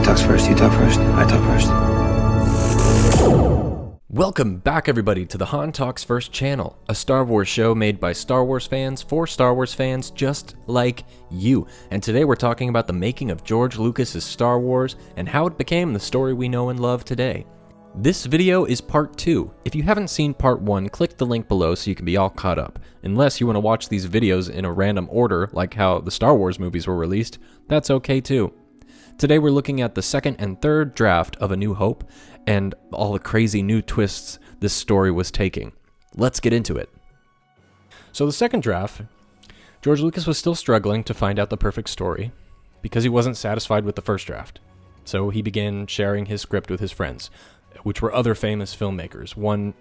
talks first, you talk first, I talk first. Welcome back, everybody, to the Han Talks First channel, a Star Wars show made by Star Wars fans for Star Wars fans just like you. And today we're talking about the making of George Lucas's Star Wars and how it became the story we know and love today. This video is part 2. If you haven't seen part 1, click the link below so you can be all caught up. Unless you want to watch these videos in a random order, like how the Star Wars movies were released, that's okay too. Today we're looking at the second and third draft of A New Hope, and all the crazy new twists this story was taking. Let's get into it. So the second draft, George Lucas was still struggling to find out the perfect story because he wasn't satisfied with the first draft. So he began sharing his script with his friends, which were other famous filmmakers. One,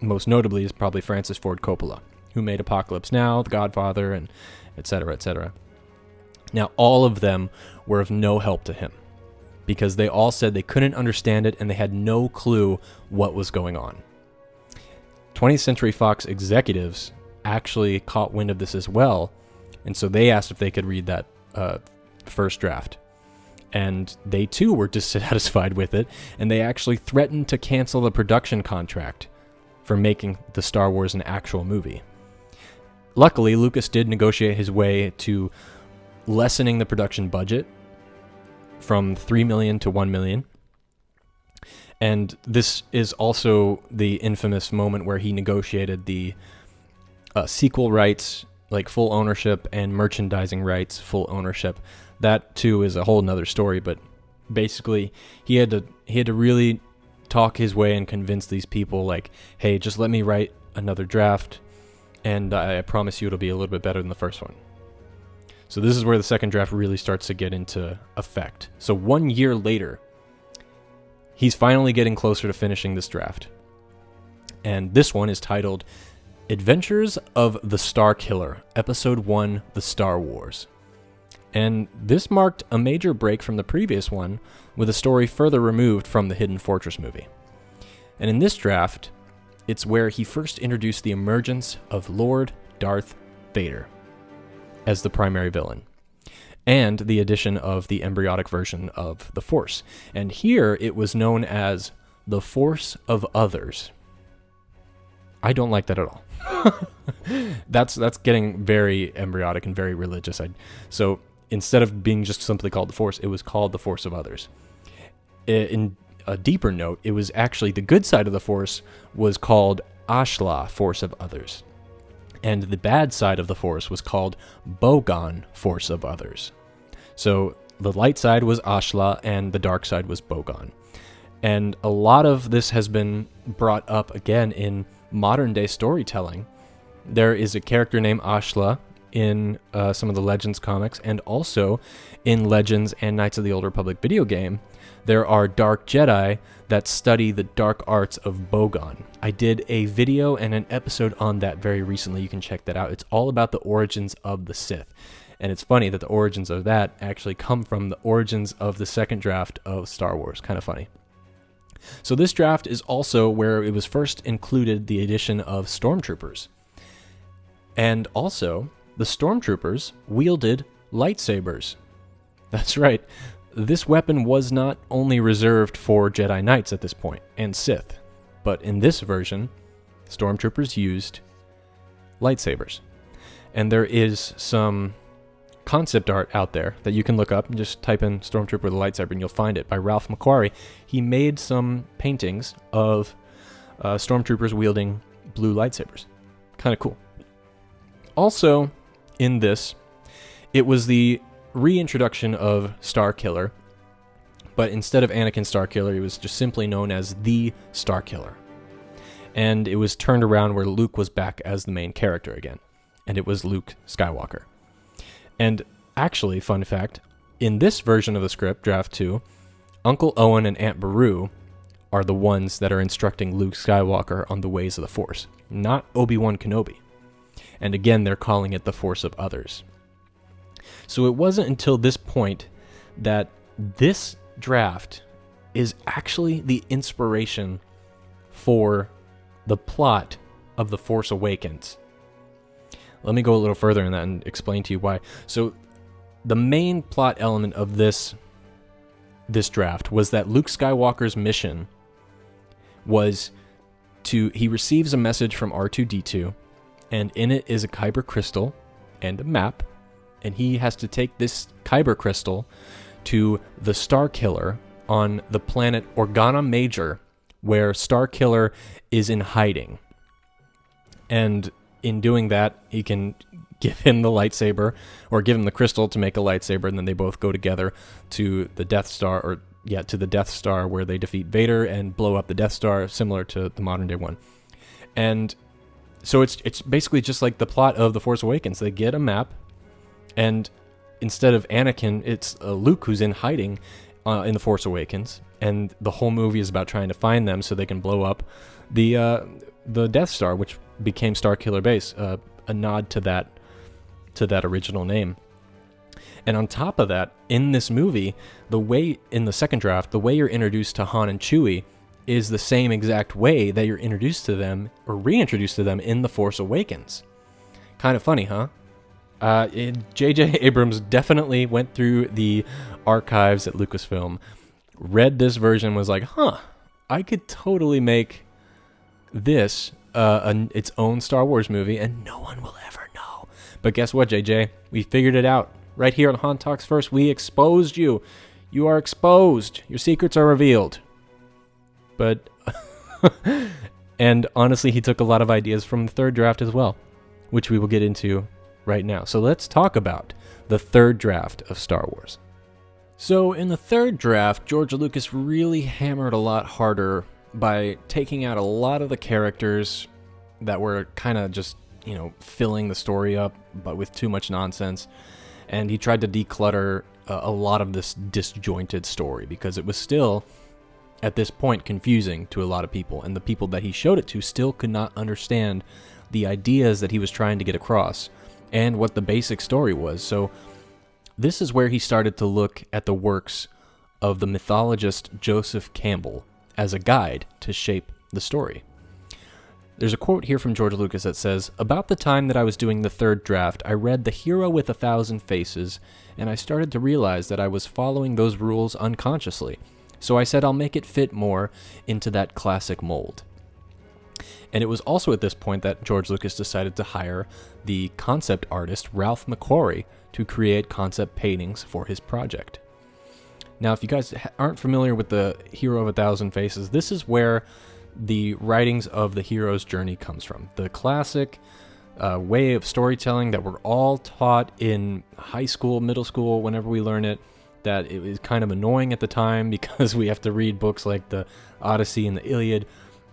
most notably, is probably Francis Ford Coppola, who made Apocalypse Now, The Godfather, and etc., etc. Now, all of them were of no help to him, because they all said they couldn't understand it and they had no clue what was going on. 20th Century Fox executives actually caught wind of this as well, and so they asked if they could read that first draft. And they too were dissatisfied with it, and they actually threatened to cancel the production contract for making the Star Wars an actual movie. Luckily, Lucas did negotiate his way to lessening the production budget from $3 million to $1 million. And this is also the infamous moment where he negotiated the sequel rights, like full ownership, and merchandising rights, full ownership. That too is a whole nother story, but basically he had to really talk his way and convince these people, like, hey, just let me write another draft, and I promise you it'll be a little bit better than the first one. So this is where the second draft really starts to get into effect. So 1 year later, he's finally getting closer to finishing this draft. And this one is titled Adventures of the Star Killer, Episode 1, The Star Wars. And this marked a major break from the previous one, with a story further removed from the Hidden Fortress movie. And in this draft, it's where he first introduced the emergence of Lord Darth Vader as the primary villain, and the addition of the embryonic version of the Force. And here it was known as the Force of Others. I don't like that at all. That's getting very embryonic and very religious. So instead of being just simply called the Force, it was called the Force of Others. In a deeper note, it was actually the good side of the Force was called Ashla, Force of Others. And the bad side of the Force was called Bogan, Force of Others. So the light side was Ashla and the dark side was Bogan. And a lot of this has been brought up again in modern day storytelling. There is a character named Ashla in some of the Legends comics, and also in Legends and Knights of the Old Republic video game, there are dark Jedi that study the dark arts of Bogan. I did a video and an episode on that very recently. You can check that out. It's all about the origins of the Sith. And it's funny that the origins of that actually come from the origins of the second draft of Star Wars. Kind of funny. So this draft is also where it was first included the addition of stormtroopers. And also, the stormtroopers wielded lightsabers. That's right. This weapon was not only reserved for Jedi Knights at this point, and Sith, but in this version, stormtroopers used lightsabers. And there is some concept art out there that you can look up, and just type in Stormtrooper with a lightsaber and you'll find it, by Ralph McQuarrie. He made some paintings of stormtroopers wielding blue lightsabers. Kind of cool. Also, in this, it was the reintroduction of Starkiller, but instead of Anakin Starkiller, he was just simply known as the Starkiller. And it was turned around where Luke was back as the main character again, and it was Luke Skywalker. And actually, fun fact, in this version of the script, Draft 2, Uncle Owen and Aunt Beru are the ones that are instructing Luke Skywalker on the ways of the Force, not Obi-Wan Kenobi. And again, they're calling it the Force of Others. So it wasn't until this point that this draft is actually the inspiration for the plot of The Force Awakens. Let me go a little further in that and explain to you why. So the main plot element of this this draft was that Luke Skywalker's mission was he receives a message from R2-D2, and in it is a kyber crystal and a map, and he has to take this kyber crystal to the Star Killer on the planet Organa Major, where Star Killer is in hiding. And in doing that, he can give him the lightsaber, or give him the crystal to make a lightsaber, and then they both go together to the Death Star, to the Death Star, where they defeat Vader and blow up the Death Star, similar to the modern day one. And so it's basically just like the plot of The Force Awakens. They get a map, and instead of Anakin, it's Luke who's in hiding in The Force Awakens, and the whole movie is about trying to find them so they can blow up the Death Star, which became Starkiller Base, a nod to that original name. And on top of that, in this movie, in the second draft, the way you're introduced to Han and Chewie is the same exact way that you're introduced to them, or reintroduced to them, in The Force Awakens. Kind of funny, huh? J.J. Abrams definitely went through the archives at Lucasfilm, read this version, was like, I could totally make this its own Star Wars movie, and no one will ever know. But guess what, JJ? We figured it out. Right here on Han Talks First, we exposed you. You are exposed. Your secrets are revealed. But, and honestly, he took a lot of ideas from the third draft as well, which we will get into right now. So let's talk about the third draft of Star Wars. So in the third draft, George Lucas really hammered a lot harder by taking out a lot of the characters that were kind of just, filling the story up, but with too much nonsense. And he tried to declutter a lot of this disjointed story, because it was still, at this point, confusing to a lot of people. And the people that he showed it to still could not understand the ideas that he was trying to get across and what the basic story was. So this is where he started to look at the works of the mythologist Joseph Campbell as a guide to shape the story. There's a quote here from George Lucas that says, "About the time that I was doing the third draft, I read The Hero with 1,000 Faces, and I started to realize that I was following those rules unconsciously. So I said I'll make it fit more into that classic mold." And it was also at this point that George Lucas decided to hire the concept artist Ralph McQuarrie to create concept paintings for his project. Now, if you guys aren't familiar with The Hero of 1,000 Faces, this is where the writings of the hero's journey comes from. The classic way of storytelling that we're all taught in high school, middle school, whenever we learn it, that it was kind of annoying at the time because we have to read books like the Odyssey and the Iliad.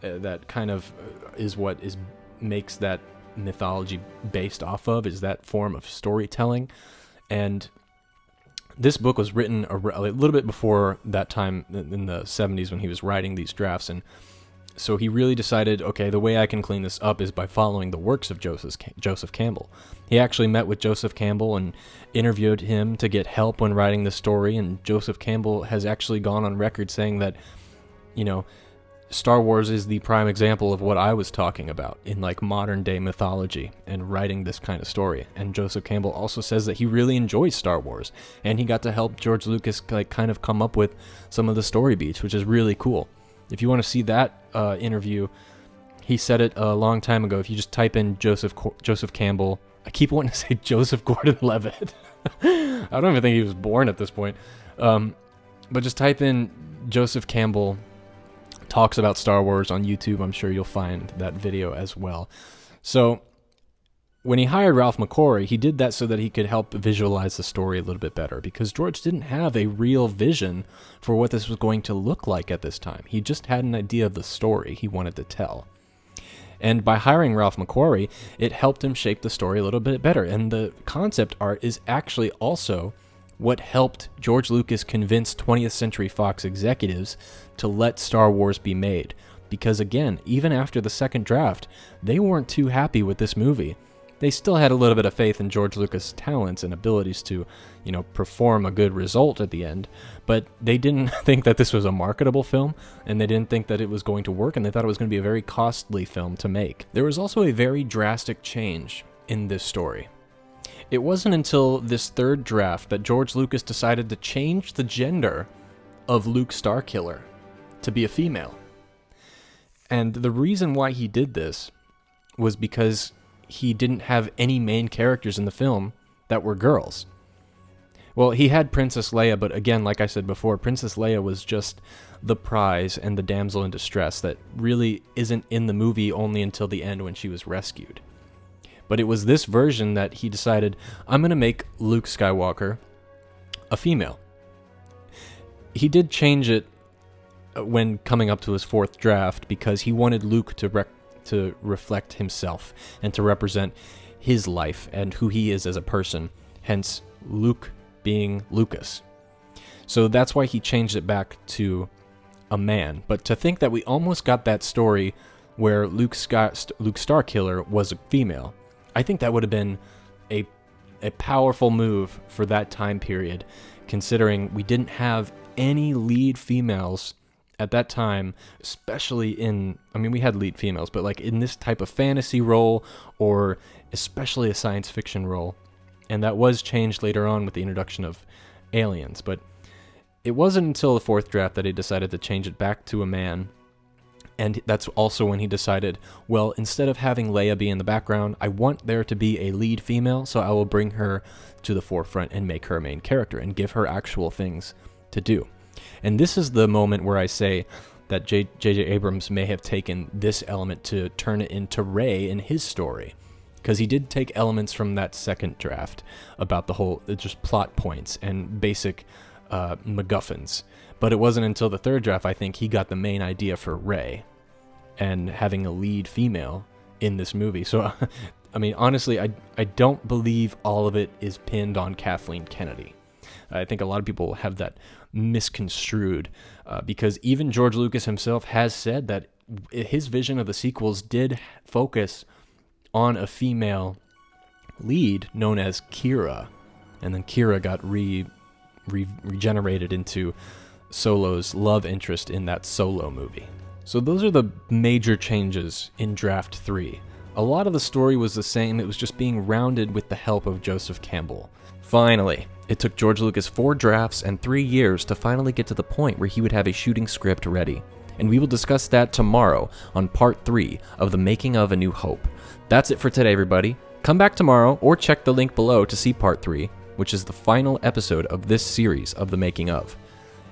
That kind of is what makes that mythology based off of, is that form of storytelling. And this book was written a little bit before that time, in the 70s, when he was writing these drafts. And so he really decided, okay, the way I can clean this up is by following the works of Joseph Campbell. He actually met with Joseph Campbell and interviewed him to get help when writing the story. And Joseph Campbell has actually gone on record saying that, Star Wars is the prime example of what I was talking about in modern day mythology and writing this kind of story. And Joseph Campbell also says that he really enjoys Star Wars, and he got to help George Lucas kind of come up with some of the story beats, which is really cool. If you want to see that interview, he said it a long time ago. If you just type in Joseph Campbell, I keep wanting to say Joseph Gordon-Levitt. I don't even think he was born at this point. But just type in Joseph Campbell talks about Star Wars on YouTube. I'm sure you'll find that video as well. So when he hired Ralph McQuarrie, he did that so that he could help visualize the story a little bit better, because George didn't have a real vision for what this was going to look like at this time. He just had an idea of the story he wanted to tell. And by hiring Ralph McQuarrie, it helped him shape the story a little bit better. And the concept art is actually also what helped George Lucas convince 20th Century Fox executives to let Star Wars be made. Because again, even after the second draft, they weren't too happy with this movie. They still had a little bit of faith in George Lucas' talents and abilities to, perform a good result at the end, but they didn't think that this was a marketable film, and they didn't think that it was going to work, and they thought it was going to be a very costly film to make. There was also a very drastic change in this story. It wasn't until this third draft that George Lucas decided to change the gender of Luke Starkiller to be a female. And the reason why he did this was because he didn't have any main characters in the film that were girls. Well, he had Princess Leia, but again, like I said before, Princess Leia was just the prize and the damsel in distress that really isn't in the movie only until the end when she was rescued. But it was this version that he decided, I'm going to make Luke Skywalker a female. He did change it when coming up to his fourth draft because he wanted Luke to reflect himself and to represent his life and who he is as a person, hence Luke being Lucas. So that's why he changed it back to a man. But to think that we almost got that story where Luke Starkiller was a female, I think that would have been a powerful move for that time period, considering we didn't have any lead females at that time, especially we had lead females, but like in this type of fantasy role or especially a science fiction role. And that was changed later on with the introduction of aliens. But it wasn't until the fourth draft that he decided to change it back to a man. And that's also when he decided, well, instead of having Leia be in the background, I want there to be a lead female, so I will bring her to the forefront and make her a main character and give her actual things to do. And this is the moment where I say that J.J. Abrams may have taken this element to turn it into Rey in his story. Because he did take elements from that second draft about the whole, just plot points and basic MacGuffins. But it wasn't until the third draft, I think, he got the main idea for Rey and having a lead female in this movie. So, honestly, I don't believe all of it is pinned on Kathleen Kennedy. I think a lot of people have that misconstrued because even George Lucas himself has said that his vision of the sequels did focus on a female lead known as Kira, and then Kira got regenerated into Solo's love interest in that Solo movie. So those are the major changes in Draft 3. A lot of the story was the same, it was just being rounded with the help of Joseph Campbell. Finally, it took George Lucas 4 drafts and 3 years to finally get to the point where he would have a shooting script ready. And we will discuss that tomorrow on Part 3 of The Making of A New Hope. That's it for today, everybody. Come back tomorrow or check the link below to see Part 3, which is the final episode of this series of The Making Of.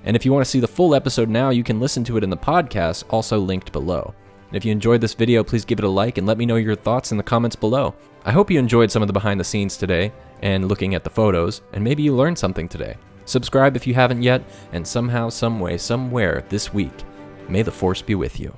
And if you want to see the full episode now, you can listen to it in the podcast, also linked below. And if you enjoyed this video, please give it a like and let me know your thoughts in the comments below. I hope you enjoyed some of the behind the scenes today and looking at the photos, and maybe you learned something today. Subscribe if you haven't yet, and somehow, some way, somewhere this week, may the Force be with you.